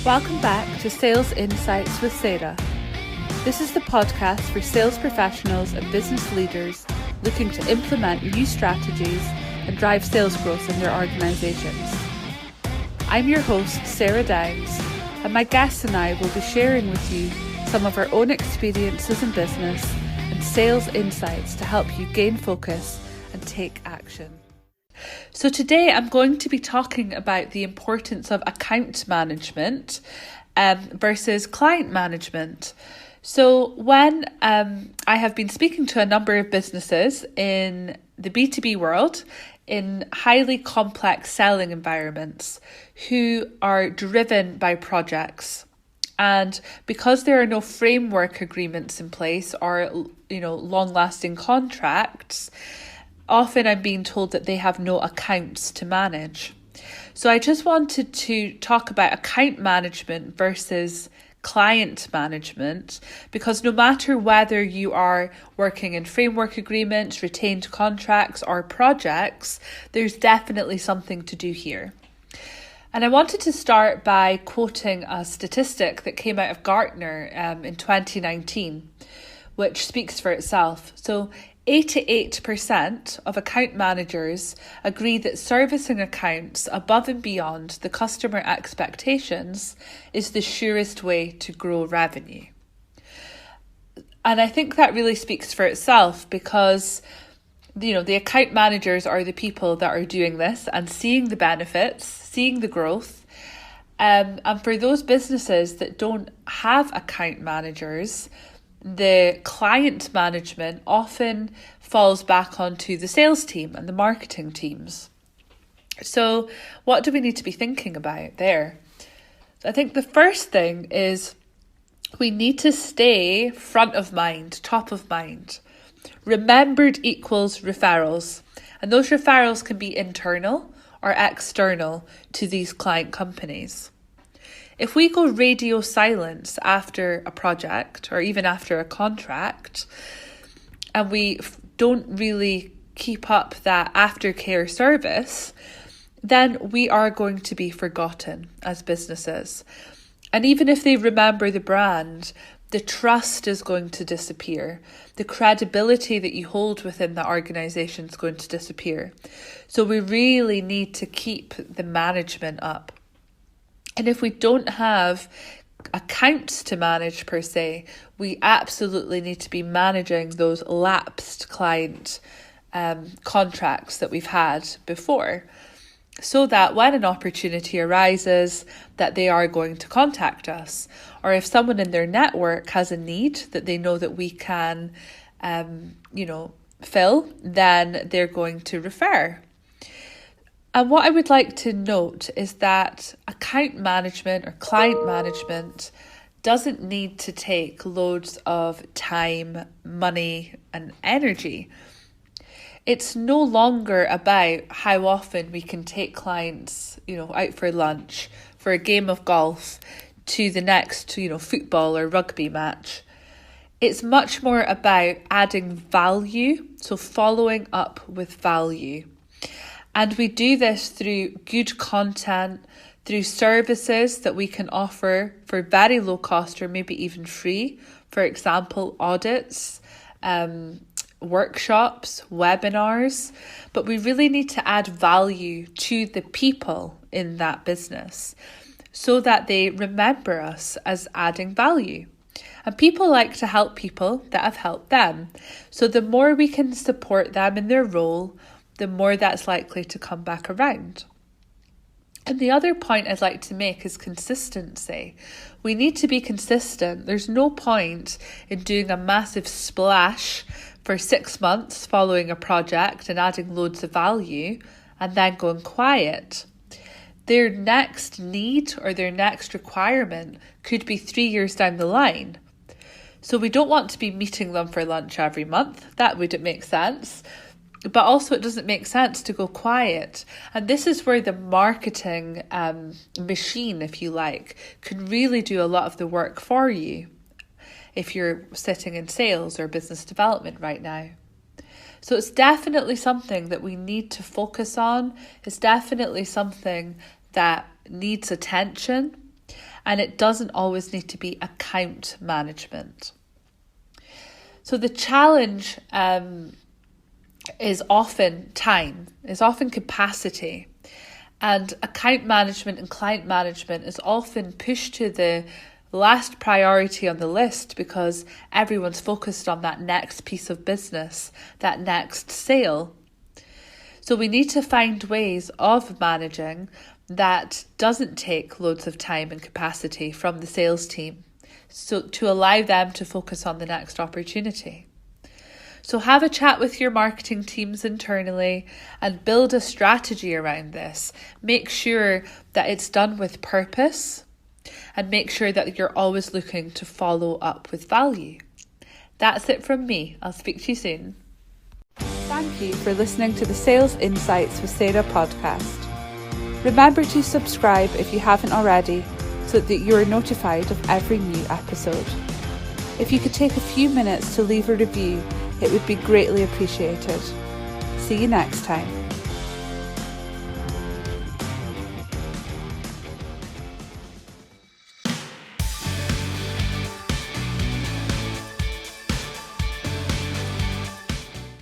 Welcome back to Sales Insights with Sarah. This is the podcast for sales professionals and business leaders looking to implement new strategies and drive sales growth in their organisations. I'm your host, Sarah Downs, and my guests and I will be sharing with you some of our own experiences in business and sales insights to help you gain focus and take action. So today I'm going to be talking about the importance of account management versus client management. So when I have been speaking to a number of businesses in the B2B world, in highly complex selling environments who are driven by projects. And because there are no framework agreements in place or, long-lasting contracts, often I'm being told that they have no accounts to manage. So I just wanted to talk about account management versus client management, because no matter whether you are working in framework agreements, retained contracts, or projects, there's definitely something to do here. And I wanted to start by quoting a statistic that came out of Gartner in 2019, which speaks for itself. So 88% of account managers agree that servicing accounts above and beyond the customer expectations is the surest way to grow revenue. And I think that really speaks for itself because, the account managers are the people that are doing this and seeing the benefits, seeing the growth. And for those businesses that don't have account managers, the client management often falls back onto the sales team and the marketing teams. So what do we need to be thinking about there? I think the first thing is we need to stay front of mind, top of mind. Remembered equals referrals. And those referrals can be internal or external to these client companies. If we go radio silence after a project or even after a contract, and we don't really keep up that aftercare service, then we are going to be forgotten as businesses. And even if they remember the brand, the trust is going to disappear. The credibility that you hold within the organisation is going to disappear. So we really need to keep the management up. And if we don't have accounts to manage per se, we absolutely need to be managing those lapsed client contracts that we've had before, so that when an opportunity arises, that they are going to contact us. Or if someone in their network has a need that they know that we can, fill, then they're going to refer. And what I would like to note is that account management or client management doesn't need to take loads of time, money, and energy. It's no longer about how often we can take clients, out for lunch, for a game of golf, to the next, football or rugby match. It's much more about adding value, so following up with value. And we do this through good content, through services that we can offer for very low cost or maybe even free. For example, audits, workshops, webinars. But we really need to add value to the people in that business so that they remember us as adding value. And people like to help people that have helped them. So the more we can support them in their role, the more that's likely to come back around. And the other point I'd like to make is consistency. We need to be consistent. There's no point in doing a massive splash for 6 months following a project and adding loads of value and then going quiet. Their next need or their next requirement could be 3 years down the line. So we don't want to be meeting them for lunch every month. That wouldn't make sense. But also it doesn't make sense to go quiet. And this is where the marketing machine, if you like, can really do a lot of the work for you if you're sitting in sales or business development right now. So it's definitely something that we need to focus on. It's definitely something that needs attention. and it doesn't always need to be account management. So the challenge is often time, is often capacity, and account management and client management is often pushed to the last priority on the list because everyone's focused on that next piece of business, that next sale. So we need to find ways of managing that doesn't take loads of time and capacity from the sales team, so to allow them to focus on the next opportunity. So have a chat with your marketing teams internally and build a strategy around this. Make sure that it's done with purpose and make sure that you're always looking to follow up with value. That's it from me. I'll speak to you soon. Thank you for listening to the Sales Insights with Sarah podcast. Remember to subscribe if you haven't already so that you're notified of every new episode. If you could take a few minutes to leave a review, it would be greatly appreciated. See you next time.